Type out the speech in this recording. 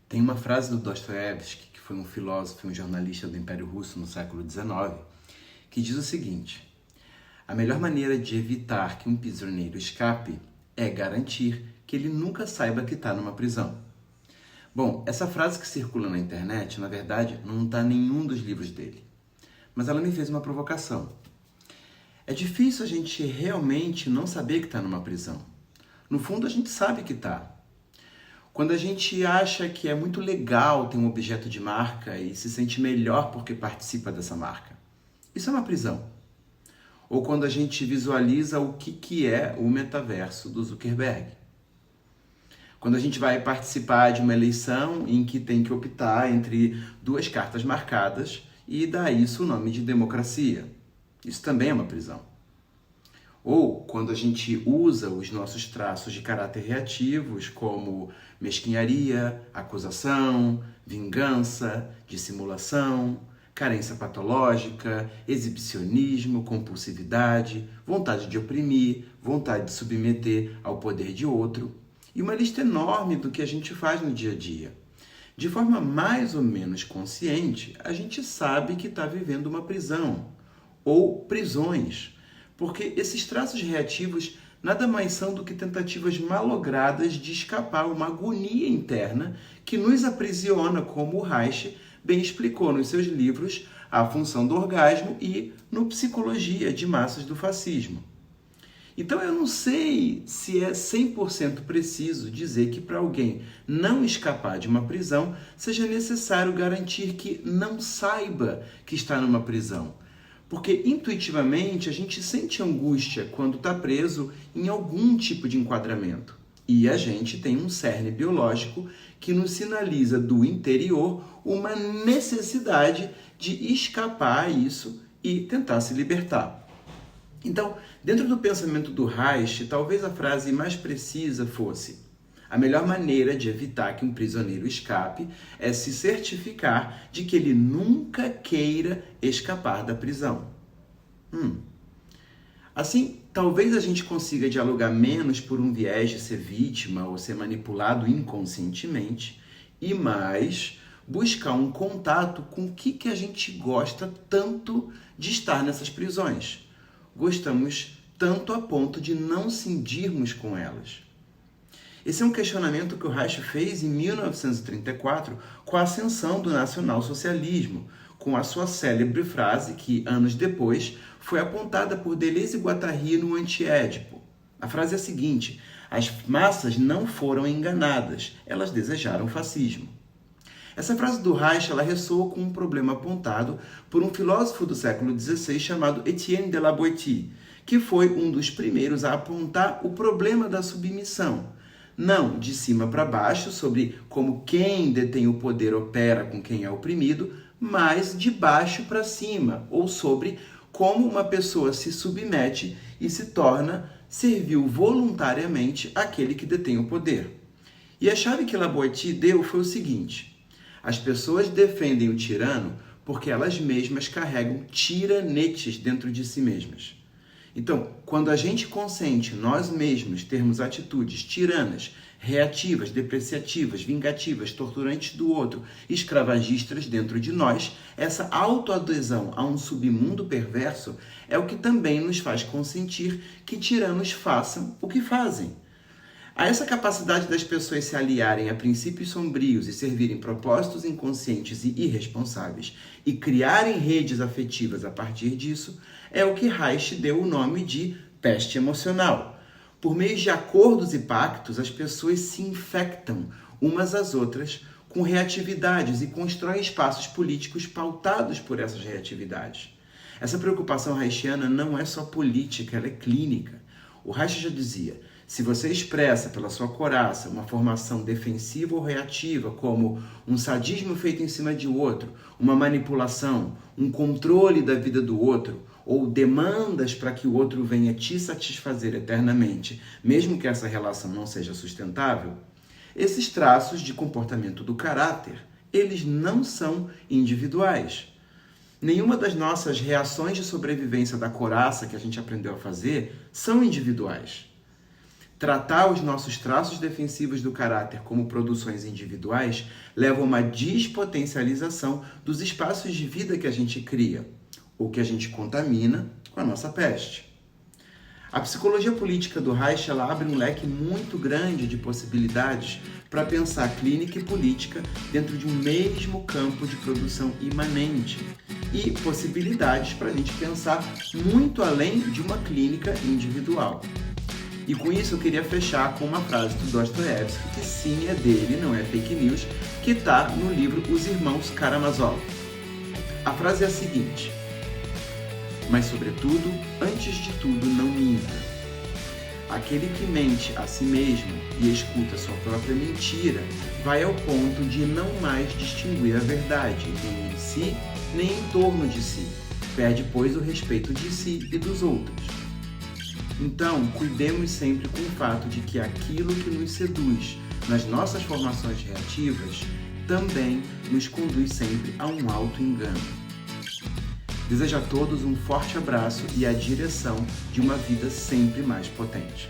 Tem uma frase do Dostoiévski, que foi um filósofo e um jornalista do Império Russo no século XIX, que diz o seguinte: a melhor maneira de evitar que um prisioneiro escape é garantir que ele nunca saiba que está numa prisão. Bom, essa frase que circula na internet, na verdade, não está em nenhum dos livros dele. Mas ela me fez uma provocação. É difícil a gente realmente não saber que está numa prisão. No fundo, a gente sabe que está. Quando a gente acha que é muito legal ter um objeto de marca e se sente melhor porque participa dessa marca. Isso é uma prisão. Ou quando a gente visualiza o que é o metaverso do Zuckerberg. Quando a gente vai participar de uma eleição em que tem que optar entre duas cartas marcadas e dá isso o nome de democracia. Isso também é uma prisão. Ou quando a gente usa os nossos traços de caráter reativos, como mesquinharia, acusação, vingança, dissimulação, carência patológica, exibicionismo, compulsividade, vontade de oprimir, vontade de submeter ao poder de outro, e uma lista enorme do que a gente faz no dia a dia. De forma mais ou menos consciente, a gente sabe que está vivendo uma prisão, ou prisões, porque esses traços reativos nada mais são do que tentativas malogradas de escapar uma agonia interna que nos aprisiona, como o Reich bem explicou nos seus livros A Função do Orgasmo e no Psicologia de Massas do Fascismo. Então eu não sei se é 100% preciso dizer que para alguém não escapar de uma prisão seja necessário garantir que não saiba que está numa prisão. Porque intuitivamente a gente sente angústia quando está preso em algum tipo de enquadramento. E a gente tem um cerne biológico que nos sinaliza do interior uma necessidade de escapar a isso e tentar se libertar. Então, dentro do pensamento do Reich, talvez a frase mais precisa fosse: a melhor maneira de evitar que um prisioneiro escape é se certificar de que ele nunca queira escapar da prisão. Assim, talvez a gente consiga dialogar menos por um viés de ser vítima ou ser manipulado inconscientemente e mais buscar um contato com o que a gente gosta tanto de estar nessas prisões. Gostamos tanto a ponto de não cindirmos com elas. Esse é um questionamento que o Reich fez em 1934 com a ascensão do nacionalsocialismo, com a sua célebre frase que, anos depois, foi apontada por Deleuze e Guattari no Anti-Édipo. A frase é a seguinte: as massas não foram enganadas, elas desejaram fascismo. Essa frase do Reich ela ressoa com um problema apontado por um filósofo do século XVI chamado Etienne de la Boétie, que foi um dos primeiros a apontar o problema da submissão. Não de cima para baixo, sobre como quem detém o poder opera com quem é oprimido, mas de baixo para cima, ou sobre como uma pessoa se submete e se torna servil voluntariamente àquele que detém o poder. E a chave que la Boétie deu foi o seguinte: as pessoas defendem o tirano porque elas mesmas carregam tiranetes dentro de si mesmas. Então, quando a gente consente nós mesmos termos atitudes tiranas, reativas, depreciativas, vingativas, torturantes do outro, escravagistas dentro de nós, essa autoadesão a um submundo perverso é o que também nos faz consentir que tiranos façam o que fazem. A essa capacidade das pessoas se aliarem a princípios sombrios e servirem propósitos inconscientes e irresponsáveis e criarem redes afetivas a partir disso, é o que Reich deu o nome de peste emocional. Por meio de acordos e pactos, as pessoas se infectam umas às outras com reatividades e constroem espaços políticos pautados por essas reatividades. Essa preocupação reichiana não é só política, ela é clínica. O Reich já dizia: se você expressa pela sua coraça uma formação defensiva ou reativa, como um sadismo feito em cima de outro, uma manipulação, um controle da vida do outro, ou demandas para que o outro venha te satisfazer eternamente, mesmo que essa relação não seja sustentável, esses traços de comportamento do caráter, eles não são individuais. Nenhuma das nossas reações de sobrevivência da coraça que a gente aprendeu a fazer são individuais. Tratar os nossos traços defensivos do caráter como produções individuais leva a uma despotencialização dos espaços de vida que a gente cria, ou que a gente contamina com a nossa peste. A psicologia política do Reich ela abre um leque muito grande de possibilidades para pensar clínica e política dentro de um mesmo campo de produção imanente e possibilidades para a gente pensar muito além de uma clínica individual. E com isso eu queria fechar com uma frase do Dostoiévski, que sim é dele, não é fake news, que está no livro Os Irmãos Karamazov. A frase é a seguinte: mas sobretudo, antes de tudo, não minta. Aquele que mente a si mesmo e escuta sua própria mentira vai ao ponto de não mais distinguir a verdade, nem em si, nem em torno de si. Perde, pois, o respeito de si e dos outros. Então, cuidemos sempre com o fato de que aquilo que nos seduz nas nossas formações reativas também nos conduz sempre a um auto-engano. Desejo a todos um forte abraço e a direção de uma vida sempre mais potente.